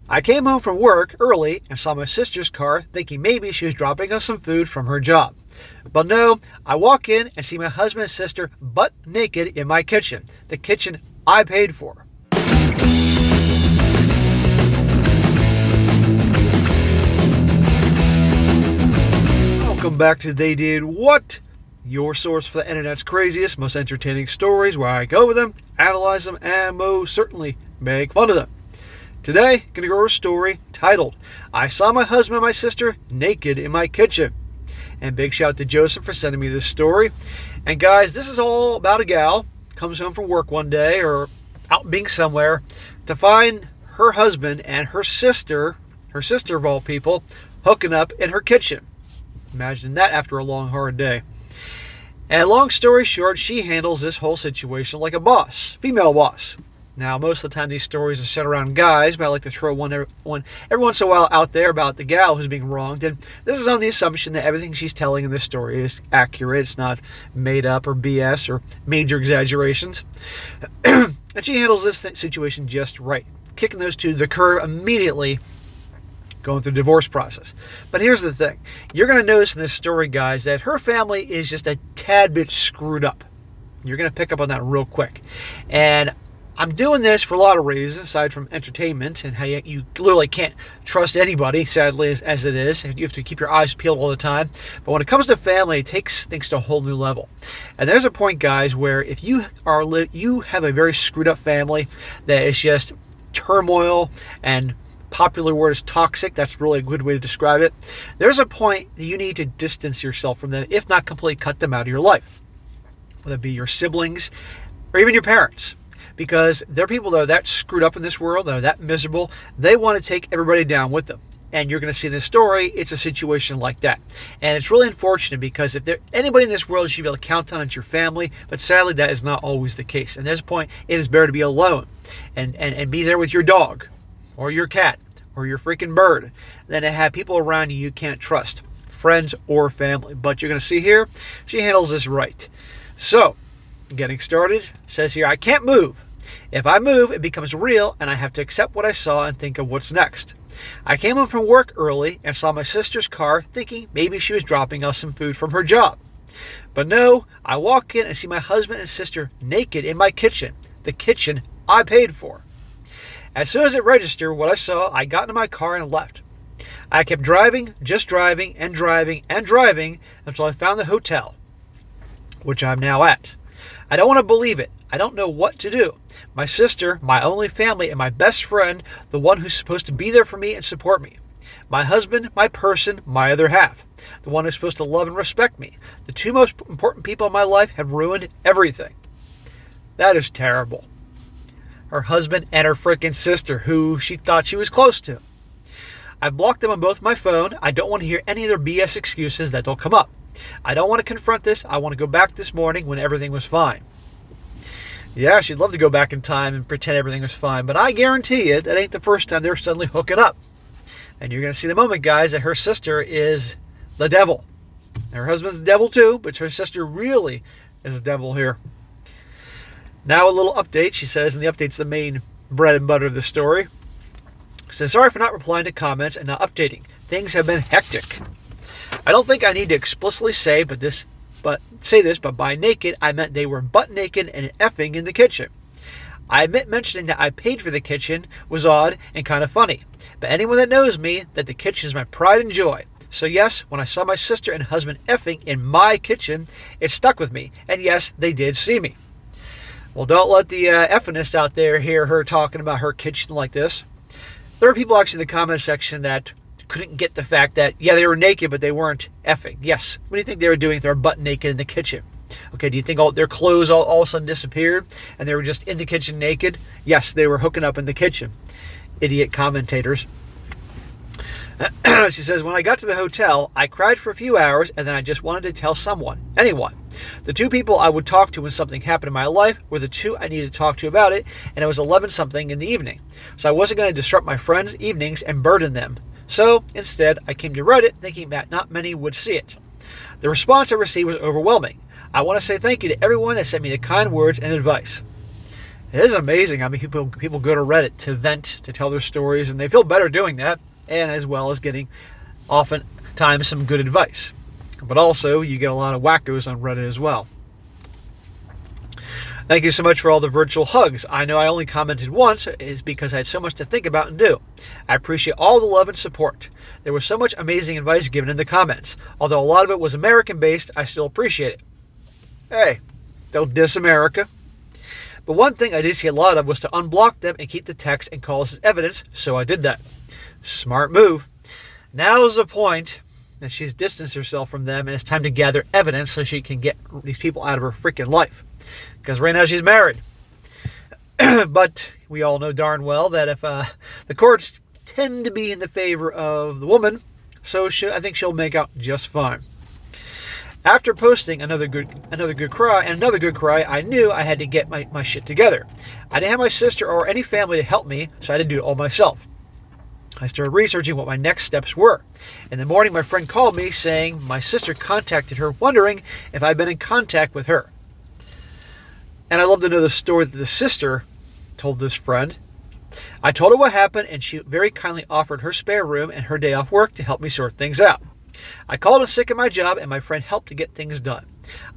I came home from work early and saw my sister's car, thinking maybe she was dropping us some food from her job. But no, I walk in and see my husband and sister butt naked in my kitchen, the kitchen I paid for. Welcome back to They Did What? Your source for the internet's craziest, most entertaining stories, where I go over them, analyze them, and most certainly make fun of them. Today, going to go over a story titled, I Saw My Husband and My Sister Naked in My Kitchen. And big shout out to Joseph for sending me this story. And guys, this is all about a gal comes home from work one day or out being somewhere to find her husband and her sister of all people, hooking up in her kitchen. Imagine that after a long, hard day. And long story short, she handles this whole situation like a boss, female boss. Now, most of the time these stories are set around guys, but I like to throw one every once in a while out there about the gal who's being wronged. And this is on the assumption that everything she's telling in this story is accurate. It's not made up or BS or major exaggerations. And she handles this situation just right, kicking those two to the curb immediately, going through the divorce process. But here's the thing. You're going to notice in this story, guys, that her family is just a tad bit screwed up. You're going to pick up on that real quick. And I'm doing this for a lot of reasons, aside from entertainment and how you literally can't trust anybody, sadly, as it is. You have to keep your eyes peeled all the time. But when it comes to family, it takes things to a whole new level. And there's a point, guys, where if you have a very screwed up family that is just turmoil, and popular word is toxic. That's really a good way to describe it. There's a point that you need to distance yourself from them, if not completely cut them out of your life. Whether it be your siblings or even your parents. Because there are people that are that screwed up in this world, that are that miserable, they want to take everybody down with them. And you're going to see in this story, it's a situation like that. And it's really unfortunate because if there's anybody in this world you should be able to count on, it's your family. But sadly, that is not always the case. And there's a point, it is better to be alone and be there with your dog or your cat or your freaking bird than to have people around you can't trust, friends or family. But you're going to see here, she handles this right. So, getting started, says here, I can't move. If I move, it becomes real and I have to accept what I saw and think of what's next. I came home from work early and saw my sister's car, thinking maybe she was dropping us some food from her job. But no, I walk in and see my husband and sister naked in my kitchen, the kitchen I paid for. As soon as it registered what I saw, I got into my car and left. I kept driving, just driving and driving and driving until I found the hotel, which I'm now at. I don't want to believe it. I don't know what to do. My sister, my only family, and my best friend, the one who's supposed to be there for me and support me. My husband, my person, my other half. The one who's supposed to love and respect me. The two most important people in my life have ruined everything. That is terrible. Her husband and her freaking sister, who she thought she was close to. I've blocked them on both my phone. I don't want to hear any of their BS excuses that don't come up. I don't want to confront this. I want to go back this morning when everything was fine. Yeah, she'd love to go back in time and pretend everything was fine, but I guarantee you that ain't the first time they're suddenly hooking up. And you're going to see in a moment, guys, that her sister is the devil. Her husband's the devil too, but her sister really is the devil here. Now a little update, she says, and the update's the main bread and butter of the story. She says, sorry for not replying to comments and not updating. Things have been hectic. I don't think I need to explicitly say this, but by naked, I meant they were butt naked and effing in the kitchen. I admit mentioning that I paid for the kitchen was odd and kind of funny, but anyone that knows me, that the kitchen is my pride and joy. So yes, when I saw my sister and husband effing in my kitchen, it stuck with me, and yes, they did see me. Well, don't let the effinists out there hear her talking about her kitchen like this. There are people actually in the comment section that couldn't get the fact that, yeah, they were naked, but they weren't effing. Yes. What do you think they were doing if they were butt naked in the kitchen? Okay, do you think all their clothes all of a sudden disappeared and they were just in the kitchen naked? Yes, they were hooking up in the kitchen. Idiot commentators. She says, when I got to the hotel, I cried for a few hours and then I just wanted to tell someone, anyone. The two people I would talk to when something happened in my life were the two I needed to talk to about it, and it was 11-something in the evening. So I wasn't going to disrupt my friends' evenings and burden them. So, instead, I came to Reddit thinking that not many would see it. The response I received was overwhelming. I want to say thank you to everyone that sent me the kind words and advice. It is amazing. I mean, people go to Reddit to vent, to tell their stories, and they feel better doing that, and as well as getting oftentimes some good advice. But also, you get a lot of wackos on Reddit as well. Thank you so much for all the virtual hugs. I know I only commented once is because I had so much to think about and do. I appreciate all the love and support. There was so much amazing advice given in the comments. Although a lot of it was American-based, I still appreciate it. Hey, don't diss America. But one thing I did see a lot of was to unblock them and keep the text and calls as evidence, so I did that. Smart move. Now's the point that she's distanced herself from them and it's time to gather evidence so she can get these people out of her freaking life. Because right now she's married. But we all know darn well that if the courts tend to be in the favor of the woman, so I think she'll make out just fine. After posting another good cry, I knew I had to get my shit together. I didn't have my sister or any family to help me, so I had to do it all myself. I started researching what my next steps were. In the morning, my friend called me saying my sister contacted her, wondering if I'd been in contact with her. And I love to know the story that the sister told this friend. I told her what happened, and she very kindly offered her spare room and her day off work to help me sort things out. I called in sick at my job, and my friend helped to get things done.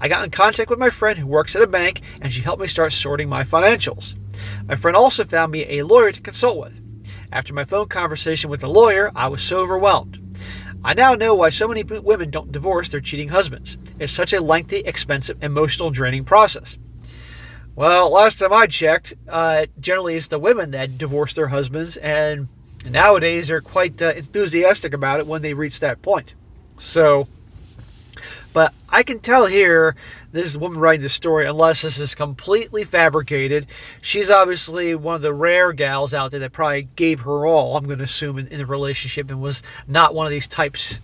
I got in contact with my friend who works at a bank, and she helped me start sorting my financials. My friend also found me a lawyer to consult with. After my phone conversation with the lawyer, I was so overwhelmed. I now know why so many women don't divorce their cheating husbands. It's such a lengthy, expensive, emotional, draining process. Well, last time I checked, generally it's the women that divorce their husbands, and nowadays they're quite enthusiastic about it when they reach that point. So, but I can tell here, this is the woman writing this story, unless this is completely fabricated. She's obviously one of the rare gals out there that probably gave her all, I'm going to assume, in the relationship, and was not one of these types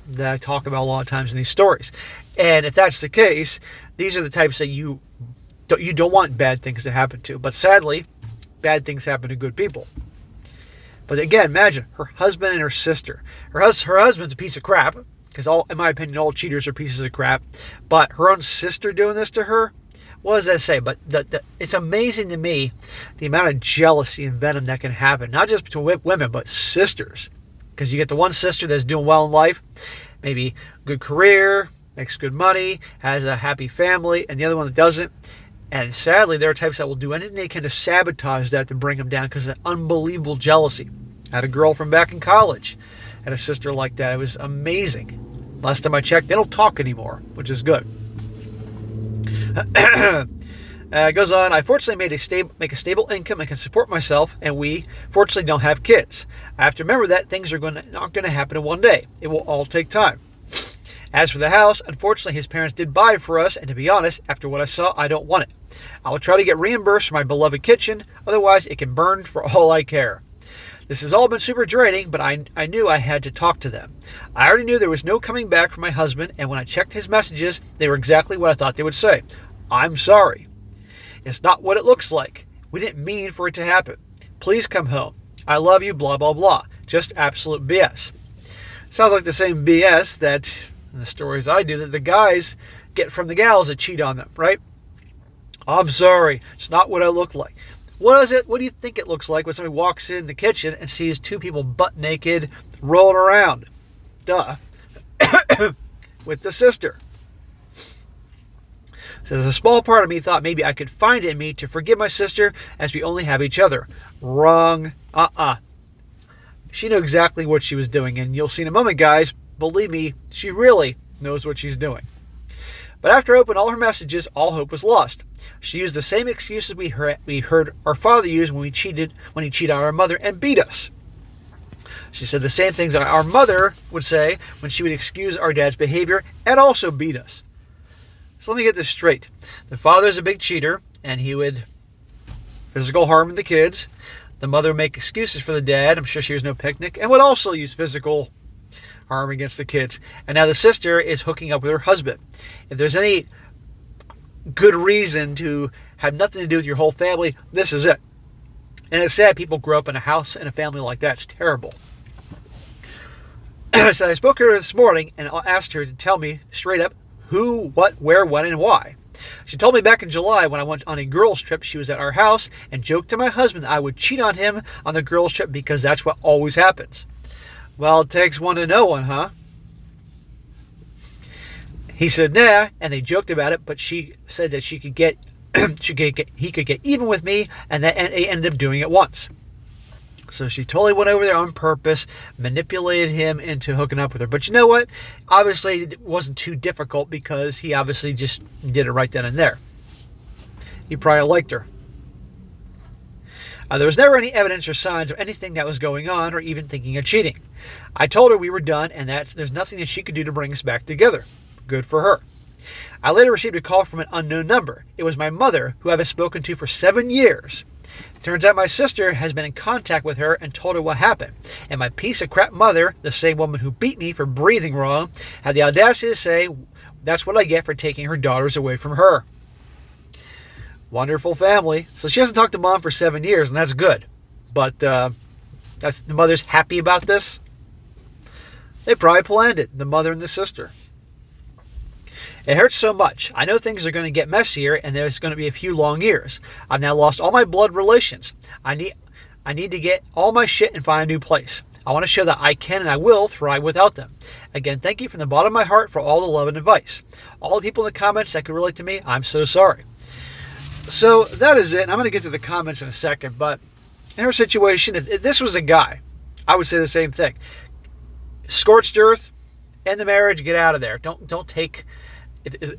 that I talk about a lot of times in these stories. And if that's the case, these are the types that you don't want bad things to happen to. But sadly, bad things happen to good people. But again, imagine her husband and her sister. Her husband's a piece of crap, because in my opinion, all cheaters are pieces of crap. But her own sister doing this to her, what does that say? But it's amazing to me the amount of jealousy and venom that can happen, not just between women, but sisters. Because you get the one sister that's doing well in life, maybe good career, makes good money, has a happy family, and the other one that doesn't. And sadly, there are types that will do anything they can to sabotage that to bring them down because of unbelievable jealousy. I had a girl from back in college, had a sister like that. It was amazing. Last time I checked, they don't talk anymore, which is good. It goes on, I fortunately make a stable income and can support myself, and we fortunately don't have kids. I have to remember that things are not going to happen in one day. It will all take time. As for the house, unfortunately his parents did buy it for us, and to be honest, after what I saw, I don't want it. I will try to get reimbursed for my beloved kitchen, otherwise it can burn for all I care. This has all been super draining, but I knew I had to talk to them. I already knew there was no coming back from my husband, and when I checked his messages, they were exactly what I thought they would say. I'm sorry. It's not what it looks like. We didn't mean for it to happen. Please come home. I love you, blah, blah, blah. Just absolute BS. Sounds like the same BS that, in the stories I do, that the guys get from the gals that cheat on them, right? I'm sorry. It's not what I look like. What is it? What do you think it looks like when somebody walks in the kitchen and sees two people butt naked rolling around? Duh. With the sister. Says a small part of me thought maybe I could find it in me to forgive my sister as we only have each other. Wrong. She knew exactly what she was doing, and you'll see in a moment, guys. Believe me, she really knows what she's doing. But after opening all her messages, all hope was lost. She used the same excuses we heard our father use when he cheated on our mother and beat us. She said the same things that our mother would say when she would excuse our dad's behavior and also beat us. So let me get this straight. The father's a big cheater, and he would physical harm the kids. The mother would make excuses for the dad. I'm sure she was no picnic, and would also use physical harm against the kids. And now the sister is hooking up with her husband. If there's any good reason to have nothing to do with your whole family, this is it. And it's sad people grow up in a house and a family like that. It's terrible. So I spoke to her this morning and I asked her to tell me straight up who, what, where, when, and why. She told me back in July when I went on a girls' trip she was at our house and joked to my husband I would cheat on him on the girls' trip because that's what always happens. Well, it takes one to know one, huh? He said nah, and they joked about it, but she said that he could get even with me, and they ended up doing it once. So she totally went over there on purpose, manipulated him into hooking up with her. But you know what? Obviously, it wasn't too difficult because he obviously just did it right then and there. He probably liked her. There was never any evidence or signs of anything that was going on or even thinking of cheating. I told her we were done and that there's nothing that she could do to bring us back together. Good for her. I later received a call from an unknown number. It was my mother, who I haven't spoken to for 7 years. Turns out my sister has been in contact with her and told her what happened. And my piece of crap mother, the same woman who beat me for breathing wrong, had the audacity to say that's what I get for taking her daughters away from her. Wonderful family. So she hasn't talked to mom for 7 years, and that's good. But that's the mother's happy about this. They probably planned it, the mother and the sister. It hurts so much. I know things are going to get messier and there's going to be a few long years. I've now lost all my blood relations. I need to get all my shit and find a new place. I want to show that I can and I will thrive without them. Again, thank you from the bottom of my heart for all the love and advice. All the people in the comments that could relate to me, I'm so sorry. So that is it. And I'm going to get to the comments in a second, but in her situation, if this was a guy, I would say the same thing. Scorched earth, end the marriage, get out of there. Don't take...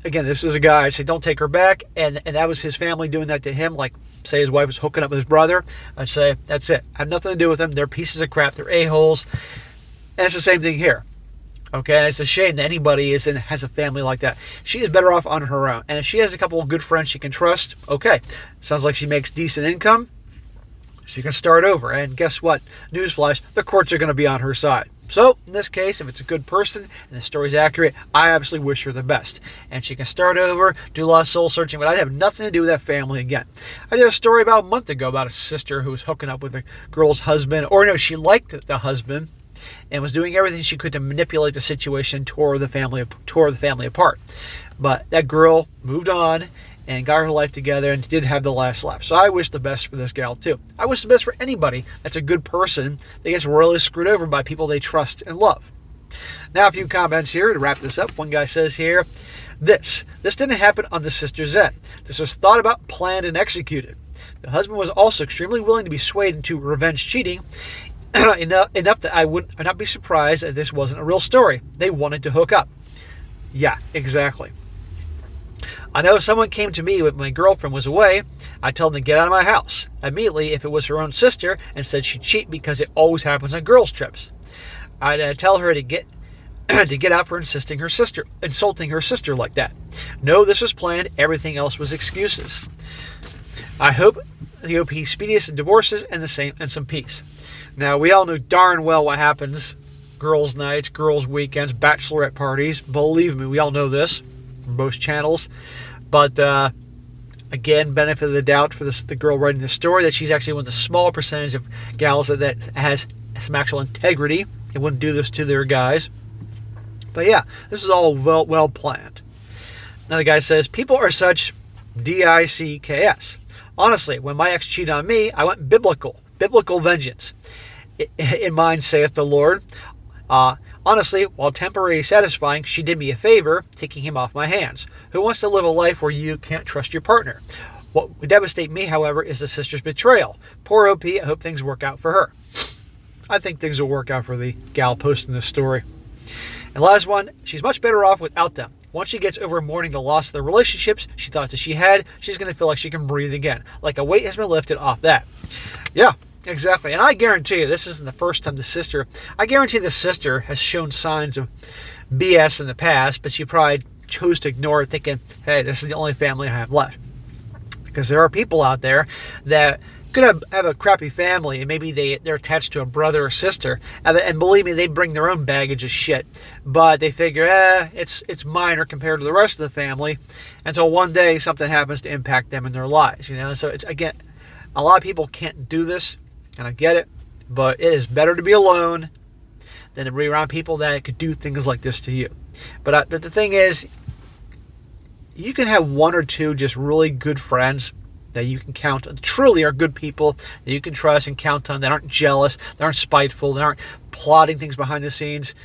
Again, this is a guy, I'd say don't take her back, and that was his family doing that to him, like, say his wife was hooking up with his brother. I'd say, that's it. I have nothing to do with them. They're pieces of crap. They're a-holes. And it's the same thing here. Okay, and it's a shame that anybody has a family like that. She is better off on her own. And if she has a couple of good friends she can trust, okay. Sounds like she makes decent income. She can start over. And guess what? Newsflash, the courts are going to be on her side. So, in this case, if it's a good person and the story's accurate, I absolutely wish her the best. And she can start over, do a lot of soul searching, but I'd have nothing to do with that family again. I did a story about a month ago about a sister who was hooking up with a girl's husband, or no, she liked the husband and was doing everything she could to manipulate the situation, tore the family apart. But that girl moved on and got her life together and did have the last laugh. So I wish the best for this gal too. I wish the best for anybody that's a good person that gets royally screwed over by people they trust and love. Now a few comments here to wrap this up. One guy says here, this didn't happen on the sister's end. This was thought about, planned, and executed. The husband was also extremely willing to be swayed into revenge cheating enough that I would not be surprised if this wasn't a real story. They wanted to hook up. Yeah, exactly. I know if someone came to me when my girlfriend was away, I'd tell them to get out of my house immediately if it was her own sister and said she'd cheat because it always happens on girls' trips. I'd tell her to get out for insulting her sister like that. No, this was planned. Everything else was excuses. I hope the OP speediest divorces and some peace. Now, we all know darn well what happens. Girls' nights, girls' weekends, bachelorette parties. Believe me, we all know this from most channels. But again, benefit of the doubt for the girl writing the story that she's actually one of the small percentage of gals that has some actual integrity and wouldn't do this to their guys. But yeah, this is all well planned. Another guy says, people are such dicks. Honestly, when my ex cheated on me, I went biblical vengeance. In mind, saith the Lord. Honestly, while temporarily satisfying, she did me a favor, taking him off my hands. Who wants to live a life where you can't trust your partner? What would devastate me, however, is the sister's betrayal. Poor OP, I hope things work out for her. I think things will work out for the gal posting this story. And last one, she's much better off without them. Once she gets over mourning the loss of the relationships she thought that she had, she's going to feel like she can breathe again. Like a weight has been lifted off that. Yeah. Exactly. And I guarantee you, this isn't the first time I guarantee the sister has shown signs of BS in the past, but she probably chose to ignore it thinking, hey, this is the only family I have left. Because there are people out there that could have a crappy family and maybe they're attached to a brother or sister. And believe me, they bring their own baggage of shit. But they figure, it's minor compared to the rest of the family until one day something happens to impact them in their lives. So it's, again, a lot of people can't do this. And I get it, but it is better to be alone than to be around people that could do things like this to you. But the thing is, you can have one or two just really good friends that you can count on, truly are good people that you can trust and count on, that aren't jealous, that aren't spiteful, that aren't plotting things behind the scenes.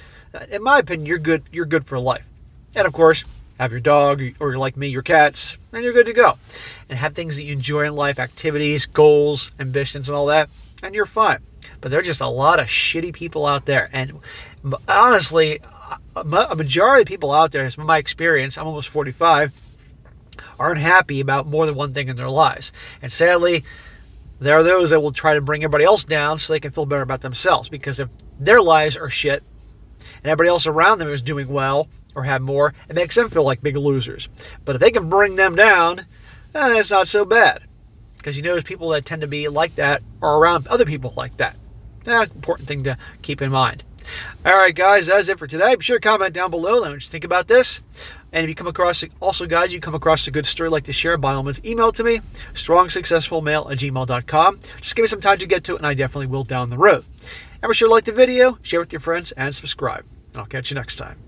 In my opinion, you're good for life. And of course, have your dog, or like me, your cats, and you're good to go. And have things that you enjoy in life, activities, goals, ambitions, and all that, and you're fine. But there are just a lot of shitty people out there. And honestly, a majority of people out there, from my experience, I'm almost 45, aren't happy about more than one thing in their lives. And sadly, there are those that will try to bring everybody else down so they can feel better about themselves. Because if their lives are shit and everybody else around them is doing well or have more, it makes them feel like big losers. But if they can bring them down, then it's not so bad. Because you notice people that tend to be like that are around other people like that. Important thing to keep in mind. All right, guys, that's it for today. Be sure to comment down below. Let me know what you think about this. And if you come across, also, guys, you come across a good story you'd like to share, by all means, email it to me, strongsuccessfulmale@gmail.com. Just give me some time to get to it, and I definitely will down the road. And be sure to like the video, share it with your friends, and subscribe. And I'll catch you next time.